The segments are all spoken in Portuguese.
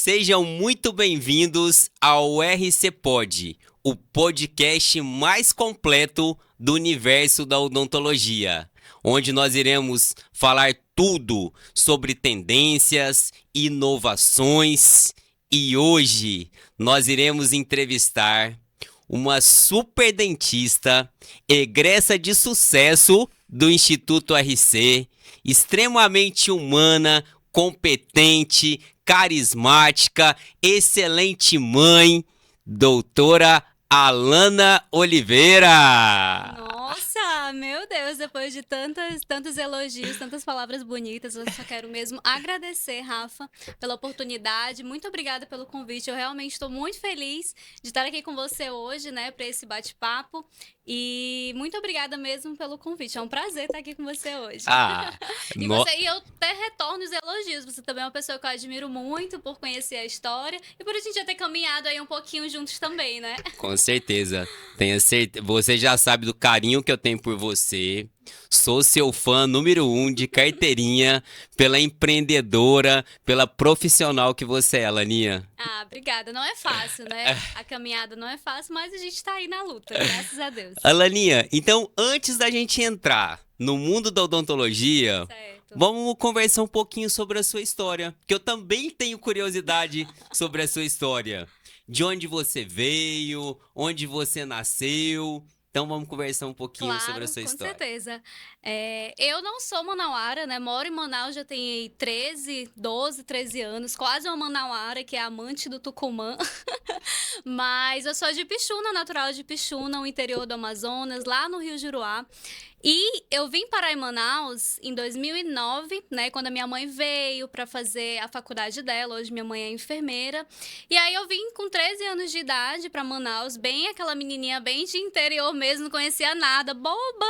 Sejam muito bem-vindos ao RC Pod, o podcast mais completo do universo da odontologia, onde nós iremos falar tudo sobre tendências, inovações e hoje nós iremos entrevistar uma super dentista, egressa de sucesso do Instituto RC, extremamente humana, competente, carismática, excelente mãe, doutora Alana Oliveira. Nossa, meu Deus, depois de tantos elogios, tantas palavras bonitas, eu só quero mesmo agradecer, Rafa, pela oportunidade. Muito obrigada pelo convite. Eu realmente estou muito feliz de estar aqui com você hoje, né, para esse bate-papo. E muito obrigada mesmo pelo convite. É um prazer estar aqui com você hoje. E eu até retorno os elogios. Você também é uma pessoa que eu admiro muito por conhecer a história e por a gente já ter caminhado aí um pouquinho juntos também, né? Com certeza. Tenho certeza. Você já sabe do carinho que eu tenho por você. Sou seu fã número 1 de carteirinha, pela empreendedora, pela profissional que você é, Laninha. Ah, obrigada. Não é fácil, né? A caminhada não é fácil, mas a gente tá aí na luta, graças a Deus. Alaninha, então antes da gente entrar no mundo da odontologia, Certo. vamos conversar um pouquinho sobre a sua história, que eu também tenho curiosidade sobre a sua história. De onde você veio, onde você nasceu. Então vamos conversar um pouquinho sobre a sua história. Com certeza. Eu não sou manauara, né? Moro em Manaus já tem 13 anos. Quase uma manauara, que é amante do Tucumã. Mas eu sou de Pixuna, natural de Pixuna, o interior do Amazonas, lá no Rio Juruá. E eu vim parar em Manaus em 2009, né, quando a minha mãe veio para fazer a faculdade dela. Hoje minha mãe é enfermeira. E aí eu vim com 13 anos de idade para Manaus, bem aquela menininha bem de interior mesmo, não conhecia nada, boba.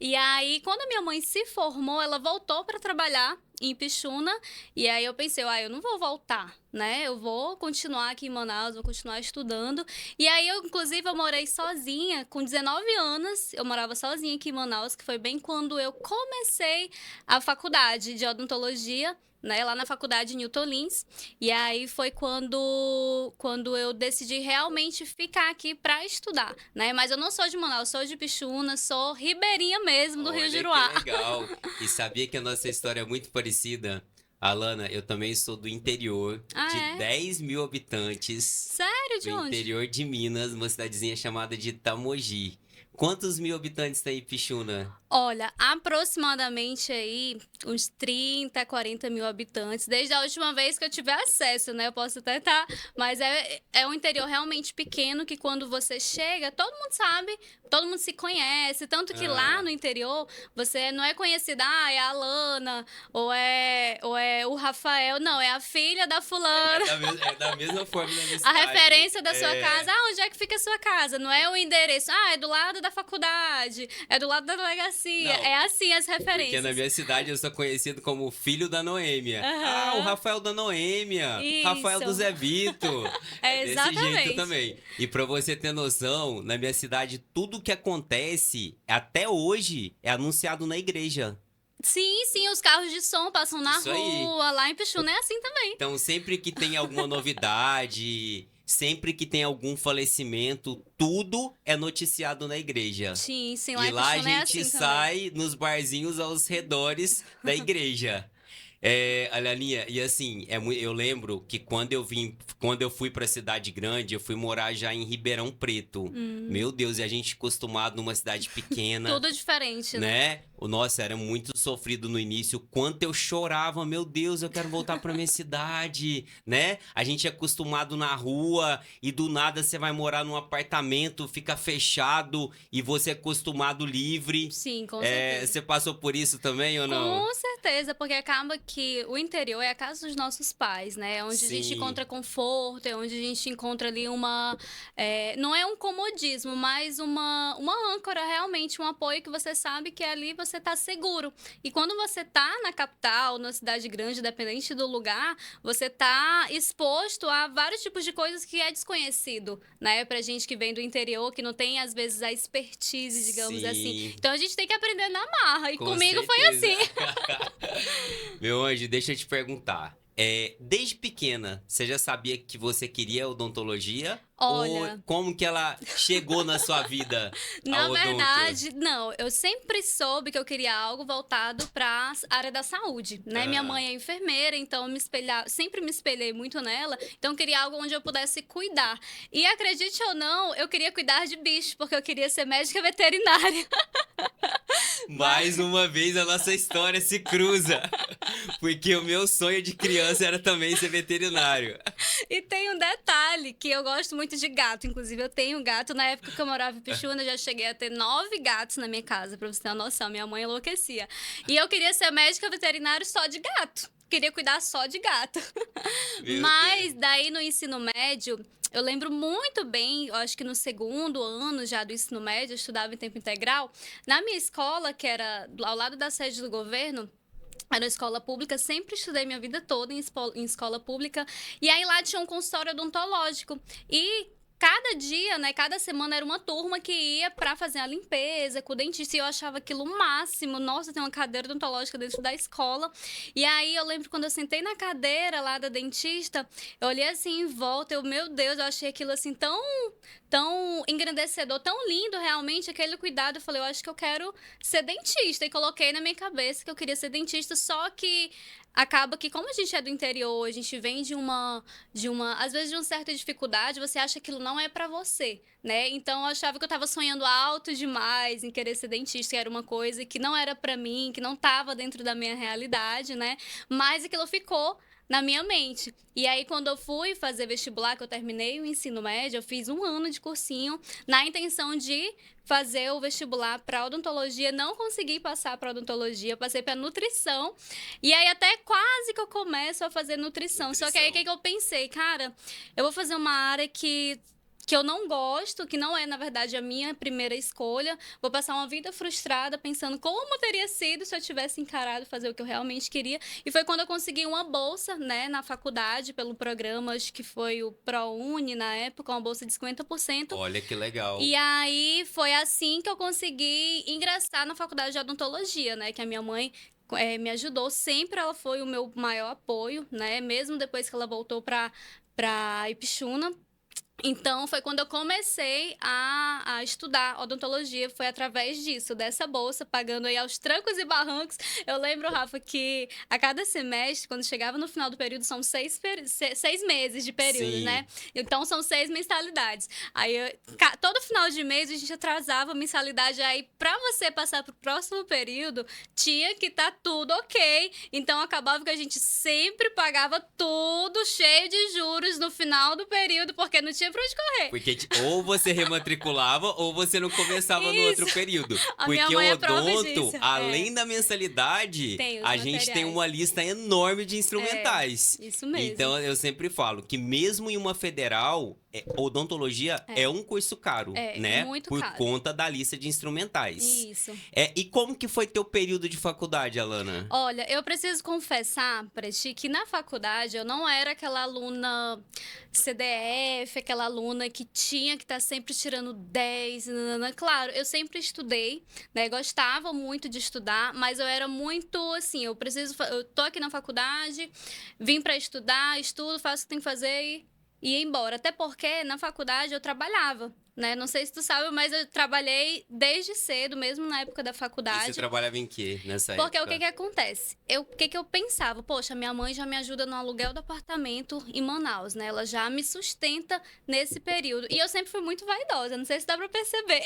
E aí, quando a minha mãe se formou, ela voltou para trabalhar em Pixuna, e aí eu pensei, eu não vou voltar, né? Eu vou continuar aqui em Manaus, vou continuar estudando. E aí, inclusive, eu morei sozinha, com 19 anos, eu morava sozinha aqui em Manaus, que foi bem quando eu comecei a faculdade de odontologia, né, lá na faculdade Newton Lins. E aí foi quando eu decidi realmente ficar aqui para estudar, né? Mas eu não sou de Manaus, sou de Pixuna, sou ribeirinha mesmo do Rio Juruá. Que legal. E sabia que a nossa história é muito parecida? Alana, eu também sou do interior, de 10 mil habitantes. Sério? De do onde? interior de Minas, uma cidadezinha chamada de Itamogi. Quantos mil habitantes tem em Pixuna? Olha, aproximadamente aí uns 30, 40 mil habitantes, desde a última vez que eu tive acesso, né? Eu posso até estar, mas é um interior realmente pequeno que quando você chega, todo mundo sabe, todo mundo se conhece, tanto que lá no interior você não é conhecida, é a Alana, ou é o Rafael, não, é a filha da fulana. É da mesma forma da minha A cidade. referência da sua casa, onde é que fica a sua casa? Não é o endereço, é do lado da faculdade, é do lado da delegacia. Não, é assim as referências. Porque na minha cidade eu sou conhecido como filho da Noêmia. Uhum. O Rafael da Noêmia. Isso. Rafael do Zé Vito. Exatamente. Desse jeito também. E pra você ter noção, na minha cidade, tudo que acontece, até hoje, é anunciado na igreja. Sim, os carros de som passam na Isso rua, aí. Lá em Pixuna é assim também. Então, sempre que tem alguma novidade, sempre que tem algum falecimento, tudo é noticiado na igreja. Sim, lá e em lá a Pixuna é gente assim sai também. nos barzinhos aos redores da igreja. Alaninha, e assim, eu lembro que quando eu fui pra cidade grande, eu fui morar já em Ribeirão Preto. Meu Deus, e a gente acostumado numa cidade pequena. Tudo diferente, né? Nossa, era muito sofrido no início. Quanto eu chorava, meu Deus, eu quero voltar pra minha cidade, né? A gente é acostumado na rua e do nada você vai morar num apartamento, fica fechado e você é acostumado livre. Sim, com certeza. Você passou por isso também ou não? Com certeza, porque acaba que o interior é a casa dos nossos pais, né? É onde a gente encontra conforto, é onde a gente encontra ali não é um comodismo, mas uma âncora, realmente, um apoio que você sabe que ali você tá seguro. E quando você tá na capital, na cidade grande, dependente do lugar, você tá exposto a vários tipos de coisas que é desconhecido, né? Pra gente que vem do interior, que não tem, às vezes, a expertise, digamos assim. Então, a gente tem que aprender na marra. E comigo foi assim. Meu anjo, deixa eu te perguntar. Desde pequena, você já sabia que você queria odontologia? Ou Olha, como que ela chegou na sua vida, a na odonto? verdade, não. Eu sempre soube que eu queria algo voltado para a área da saúde, né? Minha Aham. mãe é enfermeira, então eu sempre me espelhei muito nela. Então eu queria algo onde eu pudesse cuidar. E acredite ou não, eu queria cuidar de bicho, porque eu queria ser médica veterinária. Mais Mas uma vez a nossa história se cruza. Porque o meu sonho de criança era também ser veterinário. e tem um detalhe que eu gosto muito de gato. Inclusive, eu tenho um gato. Na época que eu morava em Pixuna, eu já cheguei a ter 9 gatos na minha casa, pra você ter uma noção. Minha mãe enlouquecia. E eu queria ser médica veterinária só de gato. Queria cuidar só de gato. Meu Deus. Mas daí no ensino médio, eu lembro muito bem, eu acho que no segundo ano já do ensino médio, eu estudava em tempo integral. Na minha escola, que era ao lado da sede do governo, era uma escola pública, sempre estudei minha vida toda em escola pública. E aí lá tinha um consultório odontológico. E cada dia, né, cada semana era uma turma que ia pra fazer a limpeza com o dentista. E eu achava aquilo o máximo. Nossa, tem uma cadeira odontológica dentro da escola. E aí eu lembro quando eu sentei na cadeira lá da dentista, eu olhei assim em volta, meu Deus, eu achei aquilo assim tão engrandecedor, tão lindo realmente, aquele cuidado. Eu falei, eu acho que eu quero ser dentista. E coloquei na minha cabeça que eu queria ser dentista, só que acaba que, como a gente é do interior, a gente vem às vezes de uma certa dificuldade, você acha que aquilo não é pra você, né? Então eu achava que eu tava sonhando alto demais em querer ser dentista, que era uma coisa que não era pra mim, que não tava dentro da minha realidade, né? Mas aquilo ficou na minha mente. E aí, quando eu fui fazer vestibular, que eu terminei o ensino médio, eu fiz um ano de cursinho na intenção de fazer o vestibular para odontologia. Não consegui passar para odontologia, passei para nutrição. E aí, até quase que eu começo a fazer nutrição. Só que aí, o que Nutrição. que eu pensei? Cara, eu vou fazer uma área que eu não gosto, que não é, na verdade, a minha primeira escolha. Vou passar uma vida frustrada pensando como teria sido se eu tivesse encarado fazer o que eu realmente queria. E foi quando eu consegui uma bolsa, né, na faculdade, pelo programa, acho que foi o ProUni na época, uma bolsa de 50%. Olha que legal. E aí foi assim que eu consegui ingressar na faculdade de odontologia, né, que a minha mãe me ajudou. Sempre ela foi o meu maior apoio, né, mesmo depois que ela voltou para Ipixuna. Então, foi quando eu comecei a estudar odontologia, foi através disso, dessa bolsa, pagando aí aos trancos e barrancos. Eu lembro, Rafa, que a cada semestre, quando chegava no final do período, são 6 meses de período, Sim. né? Então, são 6 mensalidades. Aí, todo final de mês, a gente atrasava a mensalidade. Aí, pra você passar pro próximo período, tinha que estar tudo ok. Então, acabava que a gente sempre pagava tudo cheio de juros no final do período, porque não tinha pra onde correr. Porque ou você rematriculava ou você não começava no outro Isso. período. A minha Porque o mãe é prova odonto, disso. além da mensalidade, Tem os a gente tem materiais. uma lista enorme de É, instrumentais. isso mesmo. Então eu sempre falo que mesmo em uma federal, odontologia é um curso caro, É né? muito Por caro. conta da lista de instrumentais. Isso. E como que foi teu período de faculdade, Alana? Olha, eu preciso confessar pra ti que na faculdade eu não era aquela aluna CDF, aquela aluna que tinha que estar sempre tirando 10. Nanana. Claro, eu sempre estudei, né? Gostava muito de estudar, mas eu era muito assim, eu tô aqui na faculdade, vim pra estudar, estudo, faço o que tem que fazer e ir embora. Até porque na faculdade eu trabalhava. Né? Não sei se tu sabe, mas eu trabalhei desde cedo, mesmo na época da E você faculdade. trabalhava em quê nessa Porque o época? que que acontece? O que que eu pensava? Poxa, minha mãe já me ajuda no aluguel do apartamento em Manaus, né? Ela já me sustenta nesse período. E eu sempre fui muito vaidosa, não sei se dá pra perceber.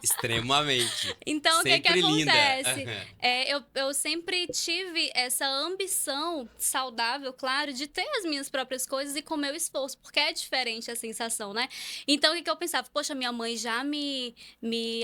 Extremamente. Então, o que que Sempre linda. acontece? Eu sempre tive essa ambição saudável, claro, de ter as minhas próprias coisas e com meu esforço, porque é diferente a sensação, né? Então, o que que eu pensava? Poxa, minha mãe já me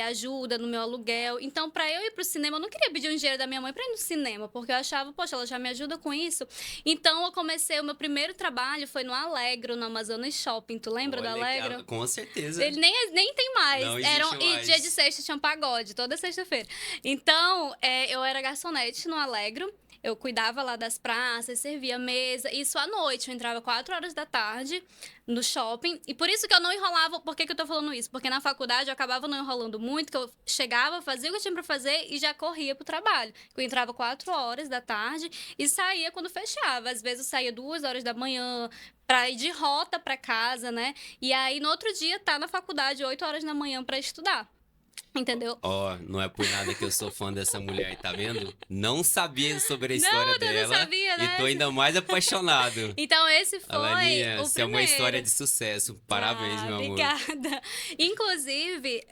ajuda no meu aluguel. Então, pra eu ir pro cinema, eu não queria pedir um dinheiro da minha mãe pra ir no cinema, porque eu achava, poxa, ela já me ajuda com isso. Então, eu comecei, o meu primeiro trabalho foi no Alegro, no Amazonas Shopping. Tu lembra do Olha, Alegro? com certeza. Ele nem tem mais. Não existe E dia de mais. sexta tinha um pagode, toda sexta-feira. Então, eu era garçonete no Alegro. Eu cuidava lá das praças, servia mesa, isso à noite. Eu entrava 4 horas da tarde no shopping. E por isso que eu não enrolava. Por que que eu tô falando isso? Porque na faculdade eu acabava não enrolando muito, que eu chegava, fazia o que eu tinha pra fazer e já corria pro trabalho. Eu entrava 4 horas da tarde e saía quando fechava. Às vezes eu saía 2 horas da manhã pra ir de rota pra casa, né? E aí no outro dia tá na faculdade 8 horas da manhã pra estudar. Entendeu? Ó, não é por nada que eu sou fã dessa mulher, tá vendo? Não sabia sobre a história Não, eu não dela sabia, né? e tô ainda mais apaixonado. Então, esse foi Alaninha, o isso é uma primeiro. história de sucesso. Parabéns, meu amor. Obrigada. Inclusive,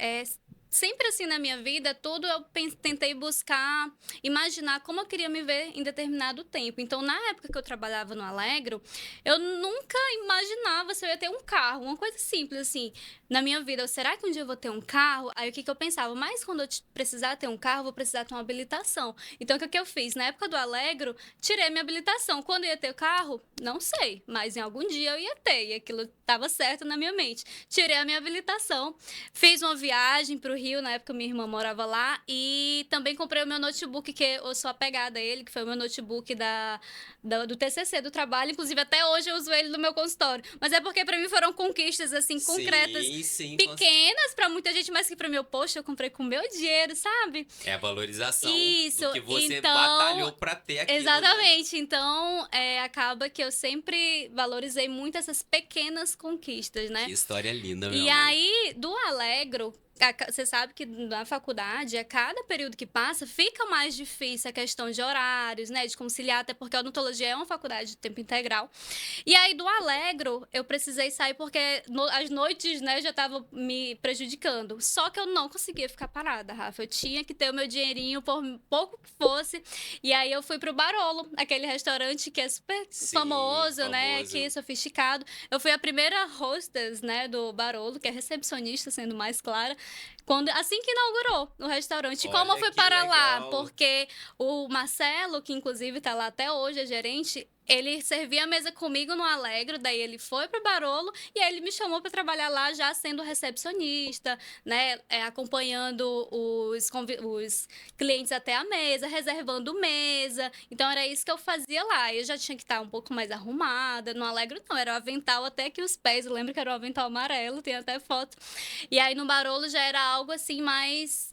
sempre assim na minha vida, tudo eu tentei buscar, imaginar como eu queria me ver em determinado tempo. Então, na época que eu trabalhava no Alegro, eu nunca imaginava se eu ia ter um carro, uma coisa simples assim. Na minha vida, será que um dia eu vou ter um carro? Aí o que eu pensava? Mas quando eu precisar ter um carro, eu vou precisar ter uma habilitação. Então, o que eu fiz? Na época do Alegro, tirei minha habilitação. Quando eu ia ter o carro? Não sei, mas em algum dia eu ia ter, e aquilo estava certo na minha mente. Tirei a minha habilitação, fiz uma viagem para o Rio, na época minha irmã morava lá, e também comprei o meu notebook, que eu sou apegada a ele, que foi o meu notebook do TCC, do trabalho. Inclusive, até hoje eu uso ele no meu consultório. Mas é porque para mim foram conquistas, assim, concretas, Sim, pequenas para muita gente, mas que para mim, poxa, eu comprei com o meu dinheiro, sabe? é a valorização Isso, do que você então, batalhou pra ter aquilo, né? exatamente. Então, acaba que eu sempre valorizei muito essas pequenas conquistas, né? Que história linda, meu E amor. aí, do Alegro, você sabe que na faculdade, a cada período que passa, fica mais difícil a questão de horários, né? De conciliar, até porque a odontologia é uma faculdade de tempo integral. E aí, do Alegro, eu precisei sair porque as noites, né, já estavam me prejudicando. Só que eu não conseguia ficar parada, Rafa. Eu tinha que ter o meu dinheirinho, por pouco que fosse. E aí, eu fui pro Barolo, aquele restaurante que é super Sim, famoso, né? famoso. Aqui, sofisticado. Eu fui a primeira hostess, né, do Barolo, que é recepcionista, sendo mais clara, assim que inaugurou o restaurante. Olha Como eu fui que para lá? legal. Porque o Marcelo, que inclusive tá lá até hoje, é gerente, ele servia a mesa comigo no Alegro, daí ele foi pro Barolo e aí ele me chamou para trabalhar lá já sendo recepcionista, né, acompanhando os clientes até a mesa, reservando mesa. Então era isso que eu fazia lá. Eu já tinha que estar um pouco mais arrumada. No Alegro não, era o avental até aqui os pés. Eu lembro que era o avental amarelo, tem até foto. E aí no Barolo já era algo assim mais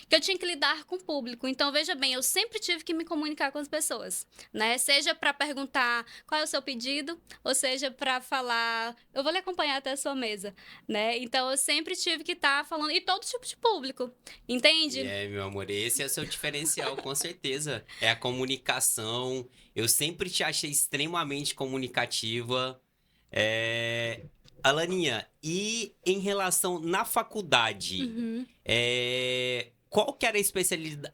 que eu tinha que lidar com o público. Então veja bem, eu sempre tive que me comunicar com as pessoas, né? Seja para perguntar qual é o seu pedido, ou seja para falar, eu vou lhe acompanhar até a sua mesa, né? Então eu sempre tive que estar falando, e todo tipo de público, entende? E é, meu amor, esse é o seu diferencial, com certeza. É a comunicação. Eu sempre te achei extremamente comunicativa. Alaninha, e em relação na faculdade, Uhum. qual que era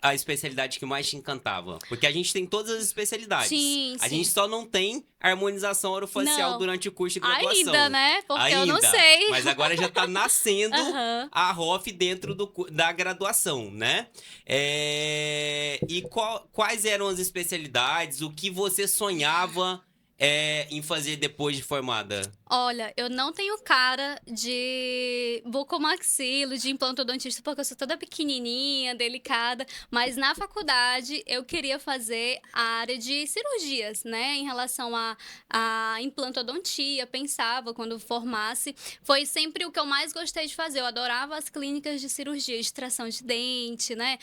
a especialidade que mais te encantava? Porque a gente tem todas as especialidades. Sim, A sim. gente só não tem harmonização orofacial Não. durante o curso de graduação. Ainda, né? Porque eu não Ainda, sei. mas agora já tá nascendo Aham. a ROF dentro da graduação, né? E quais eram as especialidades? O que você sonhava em fazer depois de formada? Olha, eu não tenho cara de bucomaxilo, de implantodontista, porque eu sou toda pequenininha, delicada, mas na faculdade eu queria fazer a área de cirurgias, né, em relação a implantodontia, pensava quando formasse, foi sempre o que eu mais gostei de fazer, eu adorava as clínicas de cirurgia, extração de dente, né,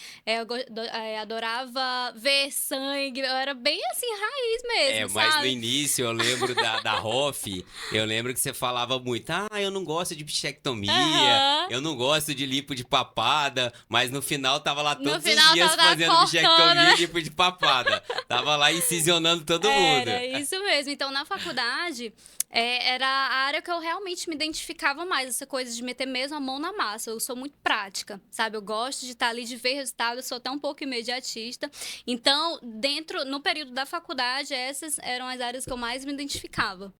adorava ver sangue, eu era bem assim, raiz mesmo, Mas no sabe? início eu lembro da ROF, eu lembro que você falava muito, eu não gosto de bichectomia, Aham. eu não gosto de lipo de papada, mas no final tava lá No todos os final dias tava lá fazendo cortando, bichectomia né? e lipo de papada. Tava lá incisionando todo mundo. Era isso mesmo. Então, na faculdade, era a área que eu realmente me identificava mais, essa coisa de meter mesmo a mão na massa. Eu sou muito prática, sabe? Eu gosto de estar ali, de ver resultado, eu sou até um pouco imediatista. Então, no período da faculdade, essas eram as áreas que eu mais me identificava.